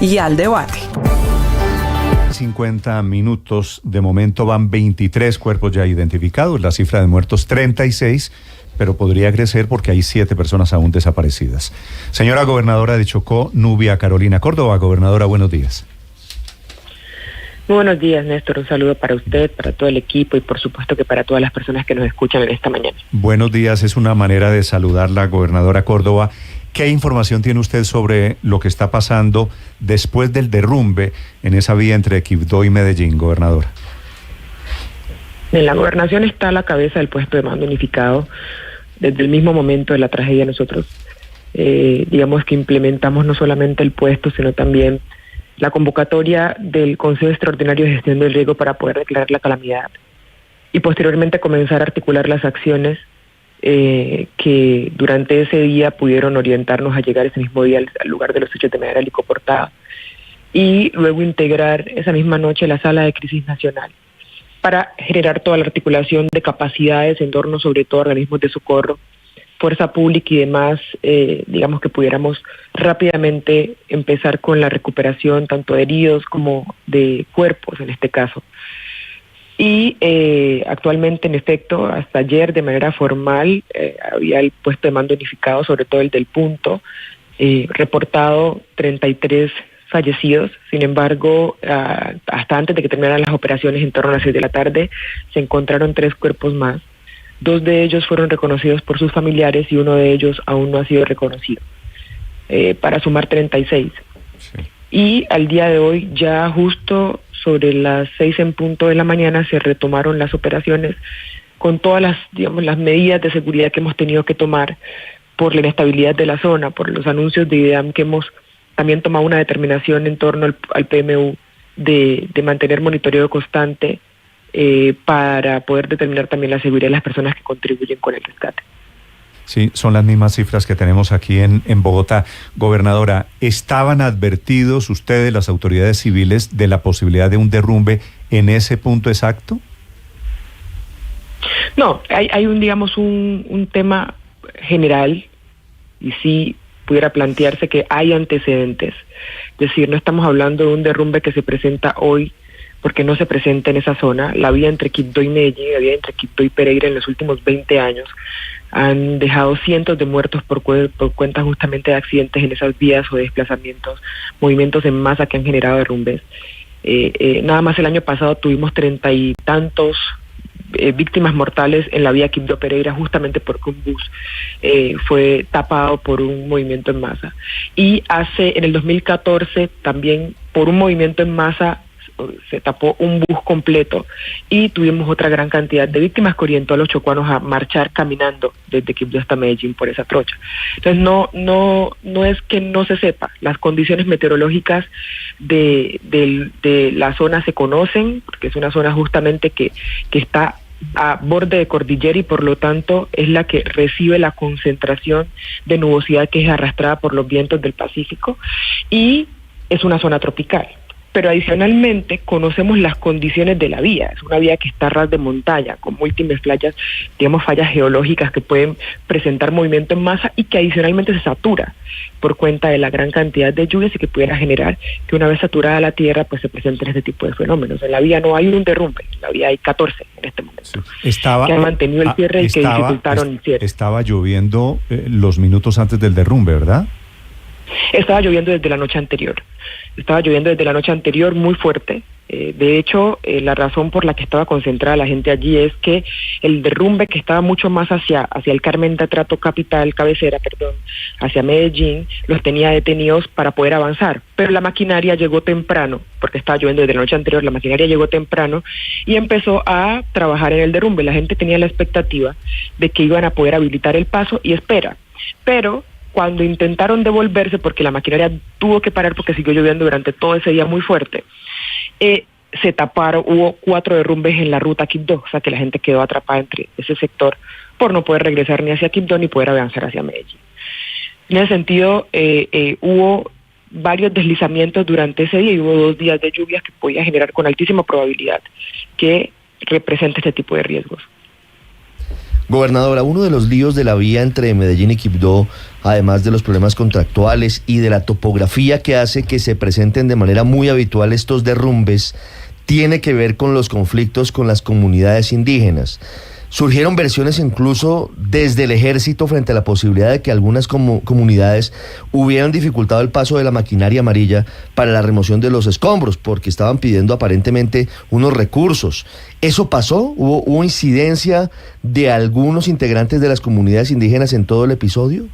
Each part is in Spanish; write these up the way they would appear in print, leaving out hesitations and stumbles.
y al debate. 50 minutos, de momento van 23 cuerpos ya identificados, la cifra de muertos 36, pero podría crecer porque hay 7 personas aún desaparecidas. Señora gobernadora de Chocó, Nubia Carolina Córdoba. Gobernadora, buenos días. Muy buenos días, Néstor. Un saludo para usted, para todo el equipo y por supuesto que para todas las personas que nos escuchan en esta mañana. Buenos días, es una manera de saludarla, gobernadora Córdoba. ¿Qué información tiene usted sobre lo que está pasando después del derrumbe en esa vía entre Quibdó y Medellín, gobernadora? En la gobernación está a la cabeza del puesto de mando unificado. Desde el mismo momento de la tragedia nosotros, digamos que implementamos no solamente el puesto, sino también la convocatoria del Consejo Extraordinario de Gestión del Riesgo para poder declarar la calamidad y posteriormente comenzar a articular las acciones que durante ese día pudieron orientarnos a llegar ese mismo día al lugar de los hechos de manera helicoportada y luego integrar esa misma noche la sala de crisis nacional para generar toda la articulación de capacidades en torno sobre todo a organismos de socorro, fuerza pública y demás, digamos que pudiéramos rápidamente empezar con la recuperación tanto de heridos como de cuerpos en este caso. Y actualmente, en efecto, hasta ayer de manera formal había el puesto de mando unificado, sobre todo el del punto, reportado 33 fallecidos. Sin embargo, hasta antes de que terminaran las operaciones en torno a las 6 de la tarde, se encontraron 3 cuerpos más. 2 de ellos fueron reconocidos por sus familiares y uno de ellos aún no ha sido reconocido, para sumar 36. Sí. Y al día de hoy, ya justo sobre las 6 en punto de la mañana, se retomaron las operaciones con todas las, digamos, las medidas de seguridad que hemos tenido que tomar por la inestabilidad de la zona, por los anuncios de IDEAM, que hemos también tomado una determinación en torno al PMU de mantener monitoreo constante para poder determinar también la seguridad de las personas que contribuyen con el rescate. Sí, son las mismas cifras que tenemos aquí en Bogotá. Gobernadora, ¿estaban advertidos ustedes, las autoridades civiles, de la posibilidad de un derrumbe en ese punto exacto? No, hay un tema general y sí pudiera plantearse que hay antecedentes. Es decir, no estamos hablando de un derrumbe que se presenta hoy porque no se presenta en esa zona. La vía entre Quibdó y Medellín, la vía entre Quibdó y Pereira en los últimos 20 años han dejado cientos de muertos por cuenta justamente de accidentes en esas vías o de desplazamientos, movimientos en masa que han generado derrumbes. Nada más el año pasado tuvimos 30 y tantos víctimas mortales en la vía Quibdó-Pereira justamente porque un bus fue tapado por un movimiento en masa. Y en el 2014 también por un movimiento en masa se tapó un bus completo y tuvimos otra gran cantidad de víctimas que orientó a los chocuanos a marchar caminando desde Quibdó hasta Medellín por esa trocha. Entonces no es que no se sepa, las condiciones meteorológicas de la zona se conocen, porque es una zona justamente que está a borde de cordillera y por lo tanto es la que recibe la concentración de nubosidad que es arrastrada por los vientos del Pacífico y es una zona tropical. Pero adicionalmente conocemos las condiciones de la vía. Es una vía que está a ras de montaña, con múltiples fallas geológicas que pueden presentar movimiento en masa y que adicionalmente se satura por cuenta de la gran cantidad de lluvias y que pudiera generar que una vez saturada la tierra pues se presenten este tipo de fenómenos. En la vía no hay un derrumbe, en la vía hay 14 en este momento. Sí. Que han mantenido el cierre y que dificultaron el cierre. Estaba lloviendo los minutos antes del derrumbe, ¿verdad? Estaba lloviendo desde la noche anterior. Estaba lloviendo desde la noche anterior muy fuerte. De hecho, la razón por la que estaba concentrada la gente allí es que el derrumbe que estaba mucho más hacia el Carmen de Atrato cabecera, hacia Medellín, los tenía detenidos para poder avanzar. Pero la maquinaria llegó temprano, porque estaba lloviendo desde la noche anterior, la maquinaria llegó temprano y empezó a trabajar en el derrumbe. La gente tenía la expectativa de que iban a poder habilitar el paso y espera. Pero cuando intentaron devolverse, porque la maquinaria tuvo que parar porque siguió lloviendo durante todo ese día muy fuerte, se taparon, hubo 4 derrumbes en la ruta Quibdó, o sea que la gente quedó atrapada entre ese sector por no poder regresar ni hacia Quibdó ni poder avanzar hacia Medellín. En ese sentido, hubo varios deslizamientos durante ese día y hubo 2 días de lluvias que podía generar con altísima probabilidad que represente este tipo de riesgos. Gobernadora, uno de los líos de la vía entre Medellín y Quibdó, además de los problemas contractuales y de la topografía que hace que se presenten de manera muy habitual estos derrumbes, tiene que ver con los conflictos con las comunidades indígenas. Surgieron versiones incluso desde el ejército frente a la posibilidad de que algunas comunidades hubieran dificultado el paso de la maquinaria amarilla para la remoción de los escombros, porque estaban pidiendo aparentemente unos recursos. ¿Eso pasó? ¿Hubo incidencia de algunos integrantes de las comunidades indígenas en todo el episodio?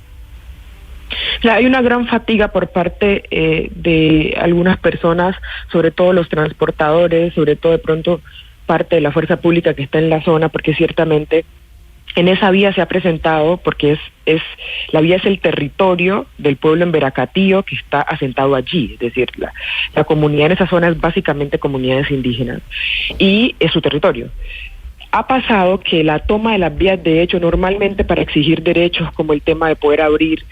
Hay una gran fatiga por parte de algunas personas, sobre todo los transportadores, sobre todo de pronto parte de la fuerza pública que está en la zona, porque ciertamente en esa vía se ha presentado, porque la vía es el territorio del pueblo en Veracatío que está asentado allí, es decir, la comunidad en esa zona es básicamente comunidades indígenas y es su territorio. Ha pasado que la toma de las vías de hecho normalmente para exigir derechos como el tema de poder abrir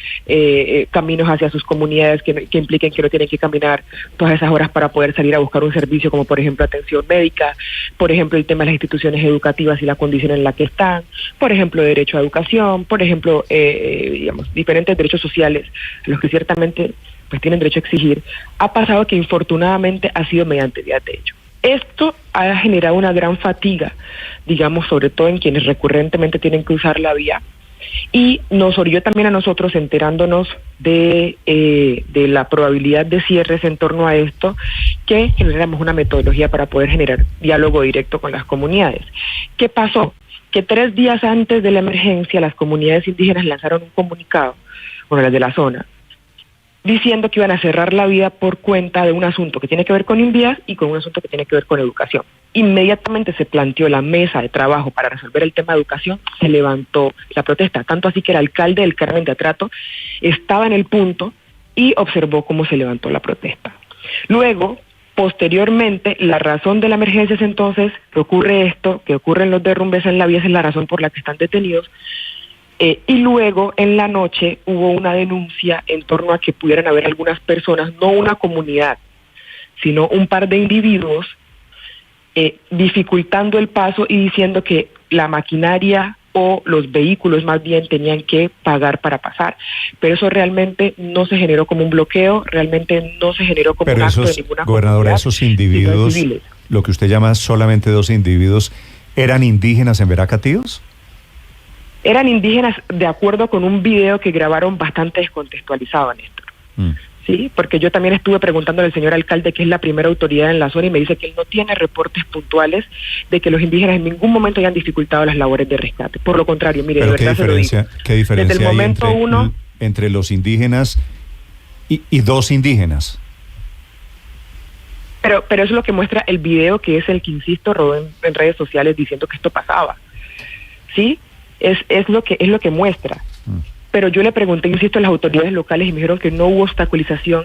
caminos hacia sus comunidades que impliquen que no tienen que caminar todas esas horas para poder salir a buscar un servicio como por ejemplo atención médica, por ejemplo el tema de las instituciones educativas y la condición en la que están, por ejemplo derecho a educación, por ejemplo diferentes derechos sociales a los que ciertamente pues tienen derecho a exigir. Ha pasado que infortunadamente ha sido mediante vías de hecho. Esto ha generado una gran fatiga, digamos, sobre todo en quienes recurrentemente tienen que usar la vía, y nos orilló también a nosotros enterándonos de la probabilidad de cierres en torno a esto, que generamos una metodología para poder generar diálogo directo con las comunidades. ¿Qué pasó? Que 3 días antes de la emergencia las comunidades indígenas lanzaron un comunicado, bueno, las de la zona, diciendo que iban a cerrar la vía por cuenta de un asunto que tiene que ver con Invías y con un asunto que tiene que ver con educación. Inmediatamente se planteó la mesa de trabajo para resolver el tema de educación, se levantó la protesta, tanto así que el alcalde del Carmen de Atrato estaba en el punto y observó cómo se levantó la protesta. Luego, posteriormente, la razón de la emergencia es entonces que ocurre esto, que ocurren los derrumbes en la vía, esa es la razón por la que están detenidos. Y luego en la noche hubo una denuncia en torno a que pudieran haber algunas personas, no una comunidad, sino un par de individuos dificultando el paso y diciendo que la maquinaria o los vehículos más bien tenían que pagar para pasar. Pero eso realmente no se generó como un bloqueo, realmente no se generó como un acto de ninguna gobernadora, esos individuos, lo que usted llama solamente 2 individuos, ¿eran indígenas en Veracatíos? Eran indígenas de acuerdo con un video que grabaron bastante descontextualizado, Néstor. Sí, porque yo también estuve preguntándole al señor alcalde, que es la primera autoridad en la zona, y me dice que él no tiene reportes puntuales de que los indígenas en ningún momento hayan dificultado las labores de rescate. Por lo contrario, mire, ¿pero de verdad se lo digo. ¿Qué diferencia Desde el momento hay entre los indígenas y 2 indígenas? Pero eso es lo que muestra el video, que es el que, insisto, rodó en redes sociales diciendo que esto pasaba. ¿Sí? Es lo que muestra. Pero yo le pregunté, insisto, a las autoridades locales y me dijeron que no hubo obstaculización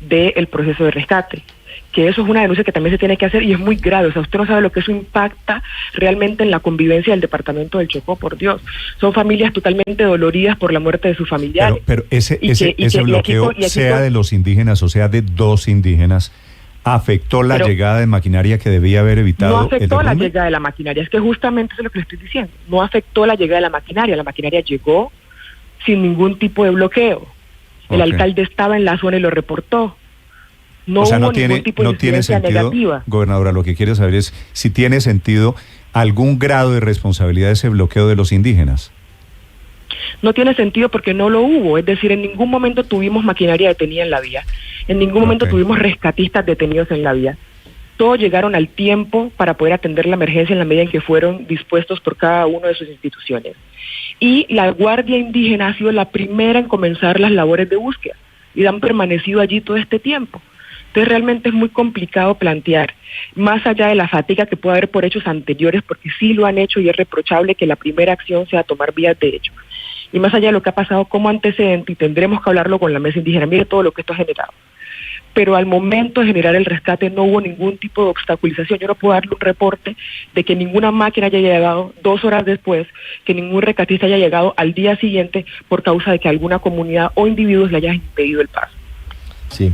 del proceso de rescate, que eso es una denuncia que también se tiene que hacer y es muy grave. O sea, usted no sabe lo que eso impacta realmente en la convivencia del departamento del Chocó, por Dios. Son familias totalmente doloridas por la muerte de sus familiares. Pero ese bloqueo, sea de los indígenas o sea de 2 indígenas, ¿afectó la llegada de maquinaria que debía haber evitado? No afectó la llegada de la maquinaria, es que justamente eso es lo que le estoy diciendo. No afectó la llegada de la maquinaria llegó sin ningún tipo de bloqueo. El alcalde estaba en la zona y lo reportó. No hubo ningún tipo de incidencia negativa. Gobernadora, lo que quiero saber es si tiene sentido algún grado de responsabilidad de ese bloqueo de los indígenas. No tiene sentido porque no lo hubo, es decir, en ningún momento tuvimos maquinaria detenida en la vía, en ningún momento tuvimos rescatistas detenidos en la vía. Todos llegaron al tiempo para poder atender la emergencia en la medida en que fueron dispuestos por cada una de sus instituciones. Y la Guardia Indígena ha sido la primera en comenzar las labores de búsqueda y han permanecido allí todo este tiempo. Entonces realmente es muy complicado plantear, más allá de la fatiga que puede haber por hechos anteriores, porque sí lo han hecho y es reprochable que la primera acción sea tomar vías de hecho. Y más allá de lo que ha pasado como antecedente, y tendremos que hablarlo con la mesa indígena, mire todo lo que esto ha generado. Pero al momento de generar el rescate no hubo ningún tipo de obstaculización. Yo no puedo darle un reporte de que ninguna máquina haya llegado 2 horas después, que ningún rescatista haya llegado al día siguiente por causa de que alguna comunidad o individuos le haya impedido el paso. Sí.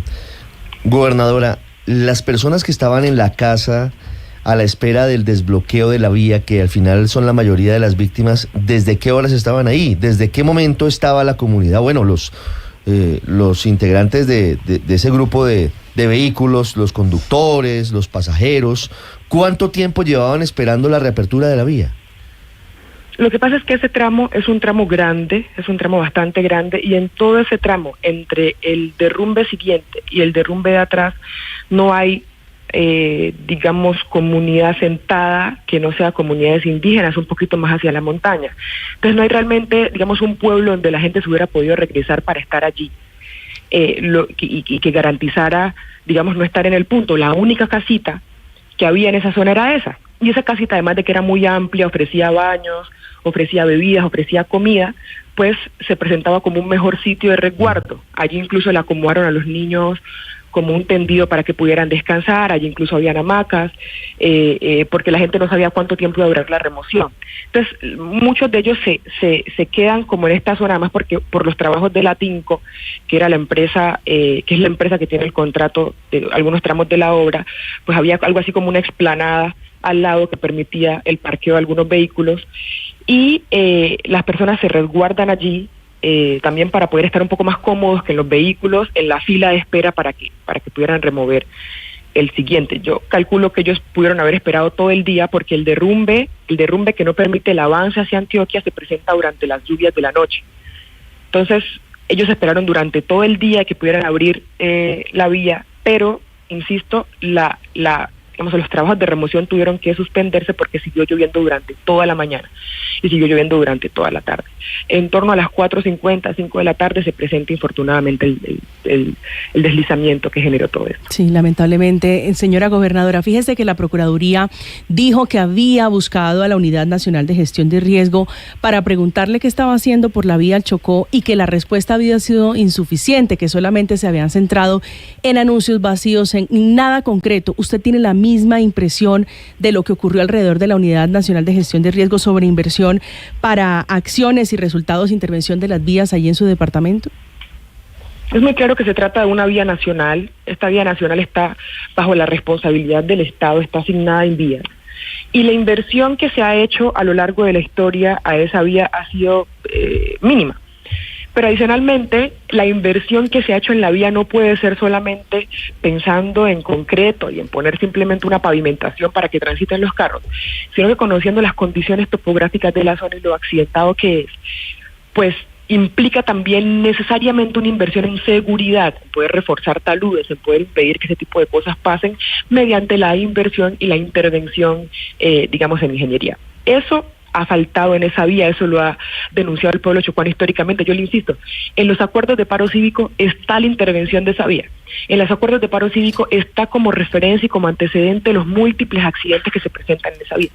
Gobernadora, las personas que estaban en la casa a la espera del desbloqueo de la vía, que al final son la mayoría de las víctimas, ¿desde qué horas estaban ahí? ¿Desde qué momento estaba la comunidad? Bueno, los integrantes de ese grupo de vehículos, los conductores, los pasajeros, ¿cuánto tiempo llevaban esperando la reapertura de la vía? Lo que pasa es que ese tramo es un tramo grande, es un tramo bastante grande, y en todo ese tramo, entre el derrumbe siguiente y el derrumbe de atrás, no hay, digamos, comunidad sentada que no sea comunidades indígenas, un poquito más hacia la montaña. Entonces no hay realmente, digamos, un pueblo donde la gente se hubiera podido regresar para estar allí, y que garantizara, digamos, no estar en el punto. La única casita que había en esa zona era esa. Y esa casita, además de que era muy amplia, ofrecía baños, ofrecía bebidas, ofrecía comida, pues se presentaba como un mejor sitio de resguardo. Allí incluso le acomodaron a los niños como un tendido para que pudieran descansar, allí incluso habían hamacas, porque la gente no sabía cuánto tiempo iba a durar la remoción. Entonces, muchos de ellos se quedan como en esta zona, además porque por los trabajos de la Tinco, que era la empresa, que es la empresa que tiene el contrato de algunos tramos de la obra, pues había algo así como una explanada al lado que permitía el parqueo de algunos vehículos, y las personas se resguardan allí también para poder estar un poco más cómodos que en los vehículos, en la fila de espera para que pudieran remover el siguiente. Yo calculo que ellos pudieron haber esperado todo el día, porque el derrumbe que no permite el avance hacia Antioquia se presenta durante las lluvias de la noche. Entonces, ellos esperaron durante todo el día que pudieran abrir la vía, pero, insisto, los trabajos de remoción tuvieron que suspenderse porque siguió lloviendo durante toda la mañana y siguió lloviendo durante toda la tarde. En torno a las 4:50, 5 de la tarde se presenta infortunadamente el deslizamiento que generó todo esto. Sí, lamentablemente. Señora gobernadora, fíjese que la Procuraduría dijo que había buscado a la Unidad Nacional de Gestión de Riesgo para preguntarle qué estaba haciendo por la vía al Chocó, y que la respuesta había sido insuficiente, que solamente se habían centrado en anuncios vacíos, en nada concreto. ¿Usted tiene la misma impresión de lo que ocurrió alrededor de la Unidad Nacional de Gestión de Riesgo sobre inversión para acciones y resultados de intervención de las vías allí en su departamento? Es muy claro que se trata de una vía nacional. Esta vía nacional está bajo la responsabilidad del Estado, está asignada en vías. Y la inversión que se ha hecho a lo largo de la historia a esa vía ha sido mínima. Pero adicionalmente, la inversión que se ha hecho en la vía no puede ser solamente pensando en concreto y en poner simplemente una pavimentación para que transiten los carros, sino que conociendo las condiciones topográficas de la zona y lo accidentado que es, pues implica también necesariamente una inversión en seguridad, en poder reforzar taludes, en poder impedir que ese tipo de cosas pasen mediante la inversión y la intervención, digamos, en ingeniería. Eso ha faltado en esa vía, eso lo ha denunciado el pueblo chocuano históricamente. Yo le insisto, en los acuerdos de paro cívico está la intervención de esa vía. En los acuerdos de paro cívico está como referencia y como antecedente los múltiples accidentes que se presentan en esa vía.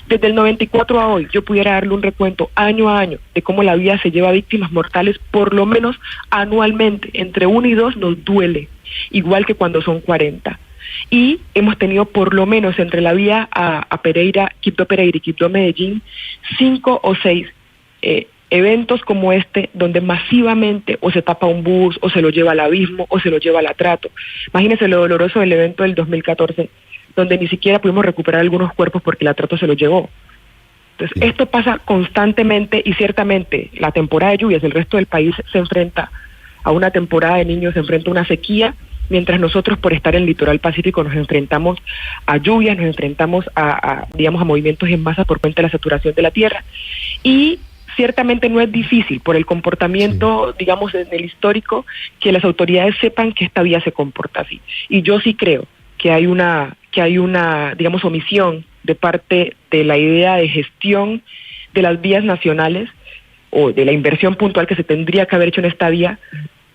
Desde el 94 a hoy, yo pudiera darle un recuento año a año de cómo la vía se lleva víctimas mortales, por lo menos anualmente, entre 1 y 2 nos duele, igual que cuando son 40. Y hemos tenido por lo menos entre la vía a Pereira, Quibdó Pereira y Quibdó Medellín, 5 o 6 eventos como este, donde masivamente o se tapa un bus, o se lo lleva al abismo, o se lo lleva al atrato. Imagínense lo doloroso del evento del 2014, donde ni siquiera pudimos recuperar algunos cuerpos porque el atrato se lo llevó. Entonces, esto pasa constantemente, y ciertamente la temporada de lluvias del resto del país se enfrenta a una temporada de niños, se enfrenta a una sequía, mientras nosotros, por estar en el litoral pacífico, nos enfrentamos a lluvias, nos enfrentamos a movimientos en masa por cuenta de la saturación de la tierra. Y ciertamente no es difícil, por el comportamiento, digamos, en el histórico, que las autoridades sepan que esta vía se comporta así. Y yo sí creo que hay una, digamos, omisión de parte de la idea de gestión de las vías nacionales, o de la inversión puntual que se tendría que haber hecho en esta vía,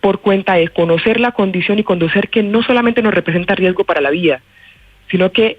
por cuenta de conocer la condición y conocer que no solamente nos representa riesgo para la vida, sino que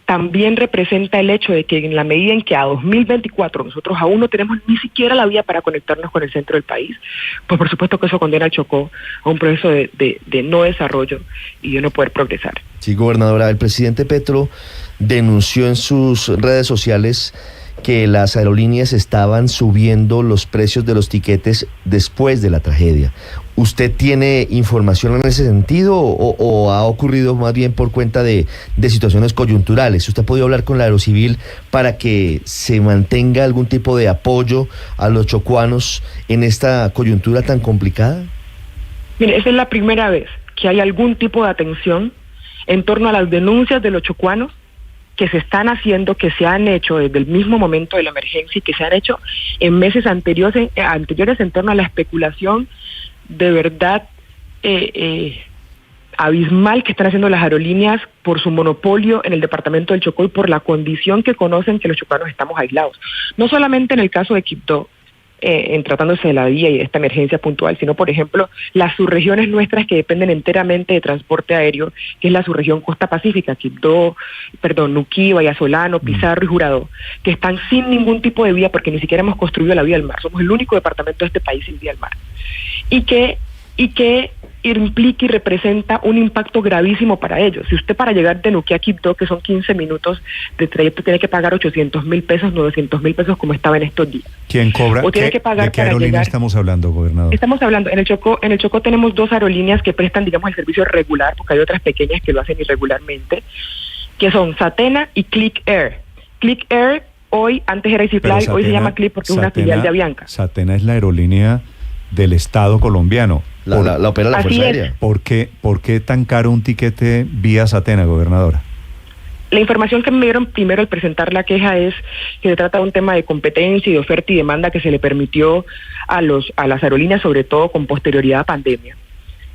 también representa el hecho de que en la medida en que a 2024 nosotros aún no tenemos ni siquiera la vía para conectarnos con el centro del país, pues por supuesto que eso condena al Chocó a un proceso de no desarrollo y de no poder progresar. Sí, gobernadora, el presidente Petro denunció en sus redes sociales que las aerolíneas estaban subiendo los precios de los tiquetes después de la tragedia. ¿Usted tiene información en ese sentido o ha ocurrido más bien por cuenta de situaciones coyunturales? ¿Usted ha podido hablar con la Aerocivil para que se mantenga algún tipo de apoyo a los chocuanos en esta coyuntura tan complicada? Mire, esa es la primera vez que hay algún tipo de atención en torno a las denuncias de los chocuanos que se están haciendo, que se han hecho desde el mismo momento de la emergencia y que se han hecho en meses anteriores en torno a la especulación de verdad abismal que están haciendo las aerolíneas por su monopolio en el departamento del Chocó y por la condición que conocen que los chocuanos estamos aislados. No solamente en el caso de Quibdó, en tratándose de la vía y de esta emergencia puntual, sino por ejemplo las subregiones nuestras que dependen enteramente de transporte aéreo, que es la subregión Costa Pacífica, Nuquí, Vallasolano, Pizarro y Jurado, que están sin ningún tipo de vía porque ni siquiera hemos construido la vía al mar. Somos el único departamento de este país sin vía al mar. Y que implica y representa un impacto gravísimo para ellos. Si usted para llegar de Nuquí a Quibdó, que son 15 minutos de trayecto, tiene que pagar 800.000 pesos, 900.000 pesos como estaba en estos días. ¿Quién cobra? O tiene que pagar ¿De qué para aerolínea llegar? estamos hablando, gobernador? Estamos hablando, en el Chocó tenemos dos aerolíneas que prestan, digamos, el servicio regular, porque hay otras pequeñas que lo hacen irregularmente, que son Satena y Click Air. Click Air, antes era EasyFly, hoy se llama Click porque es una filial de Avianca. Satena es la aerolínea del Estado colombiano. La opera la Fuerza Aérea. ¿Por qué tan caro un tiquete vía Satena, gobernadora? La información que me dieron primero al presentar la queja es que se trata de un tema de competencia y de oferta y demanda que se le permitió a las aerolíneas, sobre todo con posterioridad a pandemia.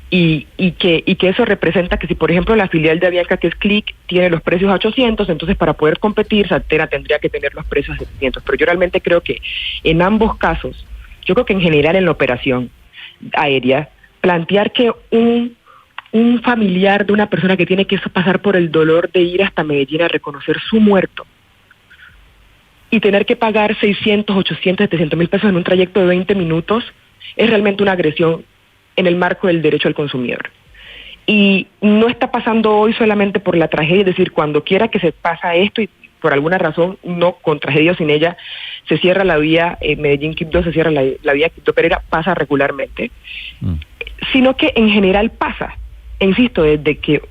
Y que eso representa que si, por ejemplo, la filial de Avianca, que es Click, tiene los precios a 800, entonces para poder competir, Satena tendría que tener los precios a 700. Pero yo realmente creo que en ambos casos, yo creo que en general en la operación aérea, plantear que un familiar de una persona que tiene que pasar por el dolor de ir hasta Medellín a reconocer su muerto y tener que pagar 600, 800, 700.000 pesos en un trayecto de 20 minutos es realmente una agresión en el marco del derecho al consumidor. Y no está pasando hoy solamente por la tragedia, es decir, cuando quiera que se pasa esto y por alguna razón, no con tragedia o sin ella, se cierra la vía Medellín-Quibdó, se cierra la vía Quibdó-Pereira, pasa regularmente, sino que en general pasa. E insisto, desde que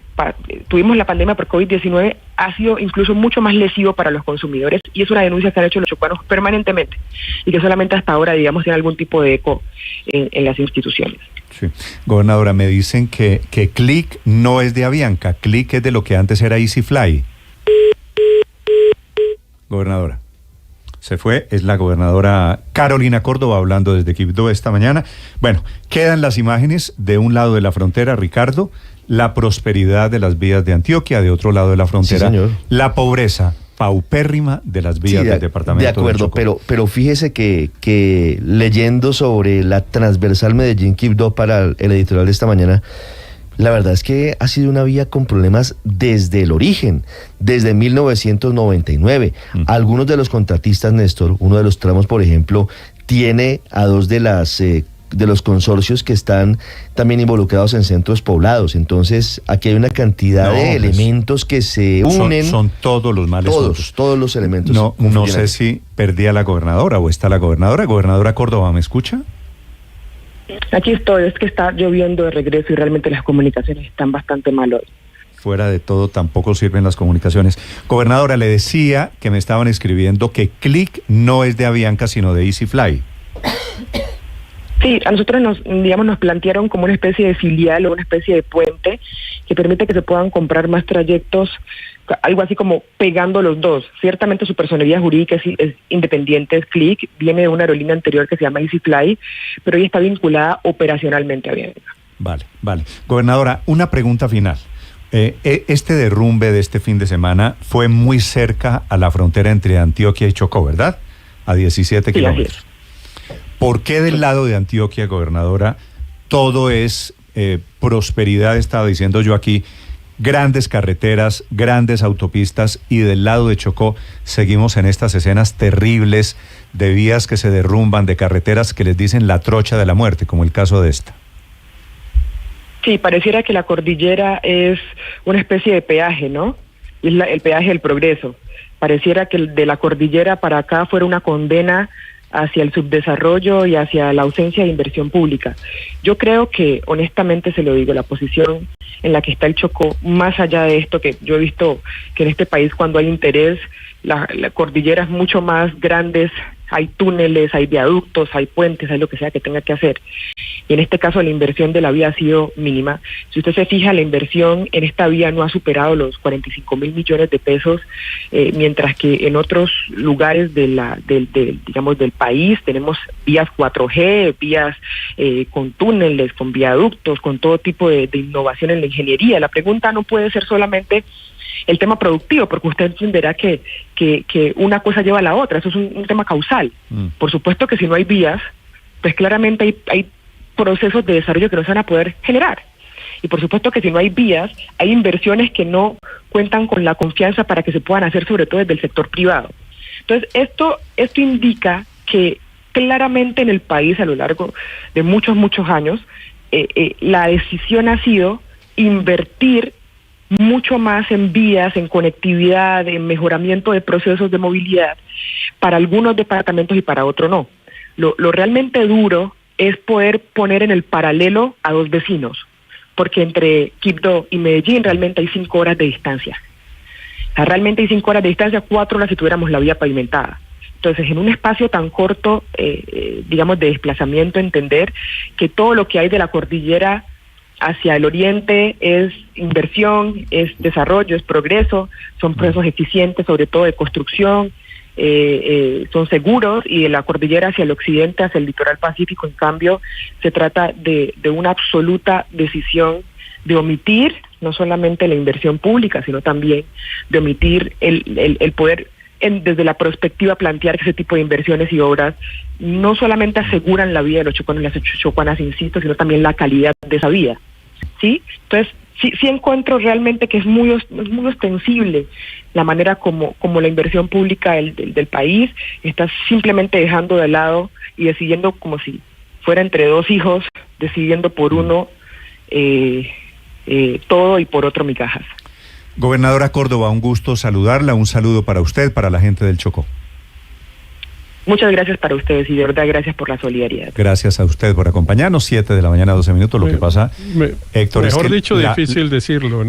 tuvimos la pandemia por COVID-19, ha sido incluso mucho más lesivo para los consumidores y es una denuncia que han hecho los chocuanos permanentemente y que solamente hasta ahora, digamos, tiene algún tipo de eco en las instituciones. Sí. Gobernadora, me dicen que Click no es de Avianca, Click es de lo que antes era EasyFly. Gobernadora, se fue, es la gobernadora Carolina Córdoba hablando desde Quibdó esta mañana. Bueno, quedan las imágenes de un lado de la frontera, Ricardo, la prosperidad de las vías de Antioquia, de otro lado de la frontera, sí, la pobreza paupérrima de las vías del departamento de acuerdo, pero fíjese que leyendo sobre la transversal Medellín-Quibdó para el editorial de esta mañana, la verdad es que ha sido una vía con problemas desde el origen, desde 1999. Algunos de los contratistas, Néstor, uno de los tramos, por ejemplo, tiene a dos de los consorcios que están también involucrados en centros poblados. Entonces, aquí hay una cantidad de elementos que se unen. Son todos los males. Todos los elementos. No sé si perdí a la gobernadora o está la gobernadora. Gobernadora Córdoba, ¿me escucha? Aquí estoy, es que está lloviendo de regreso y realmente las comunicaciones están bastante mal hoy. Fuera de todo, tampoco sirven las comunicaciones. Gobernadora, le decía que me estaban escribiendo que Click no es de Avianca, sino de EasyFly. Sí, a nosotros nos plantearon como una especie de filial o una especie de puente que permite que se puedan comprar más trayectos, algo así como pegando los dos. Ciertamente su personería jurídica es independiente, es Click, viene de una aerolínea anterior que se llama EasyFly, pero ella está vinculada operacionalmente a Avianca. Vale. Gobernadora, una pregunta final. Este derrumbe de este fin de semana fue muy cerca a la frontera entre Antioquia y Chocó, ¿verdad? A 17 kilómetros. ¿Por qué del lado de Antioquia, gobernadora, todo es prosperidad, estaba diciendo yo aquí, grandes carreteras, grandes autopistas, y del lado de Chocó seguimos en estas escenas terribles de vías que se derrumban, de carreteras que les dicen la trocha de la muerte, como el caso de esta? Sí, pareciera que la cordillera es una especie de peaje, ¿no? Es el peaje del progreso. pareciera que de la cordillera para acá fuera una condena hacia el subdesarrollo y hacia la ausencia de inversión pública. Yo creo que, honestamente se lo digo, la posición en la que está el Chocó, más allá de esto, que yo he visto que en este país cuando hay interés, la cordillera es mucho más grandes, hay túneles, hay viaductos, hay puentes, hay lo que sea que tenga que hacer. Y en este caso la inversión de la vía ha sido mínima. Si usted se fija, la inversión en esta vía no ha superado los 45.000 millones de pesos, mientras que en otros lugares del país tenemos vías 4G, vías con túneles, con viaductos, con todo tipo de innovación en la ingeniería. La pregunta no puede ser solamente el tema productivo, porque usted entenderá que una cosa lleva a la otra, eso es un tema causal. Por supuesto que si no hay vías, pues claramente hay procesos de desarrollo que no se van a poder generar. Y por supuesto que si no hay vías, hay inversiones que no cuentan con la confianza para que se puedan hacer, sobre todo desde el sector privado. Entonces, esto indica que claramente en el país, a lo largo de muchos años, la decisión ha sido invertir mucho más en vías, en conectividad, en mejoramiento de procesos de movilidad para algunos departamentos y para otros no. Lo realmente duro es poder poner en el paralelo a dos vecinos, porque entre Quibdó y Medellín realmente hay 5 horas de distancia. O sea, realmente hay 5 horas de distancia, 4 horas si tuviéramos la vía pavimentada. Entonces, en un espacio tan corto, de desplazamiento, entender que todo lo que hay de la cordillera hacia el oriente es inversión, es desarrollo, es progreso, son procesos eficientes, sobre todo de construcción, son seguros, y de la cordillera hacia el occidente, hacia el litoral pacífico, en cambio, se trata de una absoluta decisión de omitir no solamente la inversión pública, sino también de omitir el poder, desde la perspectiva, plantear que ese tipo de inversiones y obras no solamente aseguran la vida de los chocuanos y las chocuanas, insisto, sino también la calidad de esa vida, ¿sí? Entonces, sí encuentro realmente que es muy ostensible la manera como la inversión pública del país está simplemente dejando de lado y decidiendo como si fuera entre dos hijos, decidiendo por uno todo y por otro migajas. Gobernadora Córdoba, un gusto saludarla, un saludo para usted, para la gente del Chocó. Muchas gracias para ustedes y de verdad gracias por la solidaridad. Gracias a usted por acompañarnos, 7 de la mañana, 12 minutos. Lo que pasa, Héctor, mejor dicho, difícil decirlo, ¿no?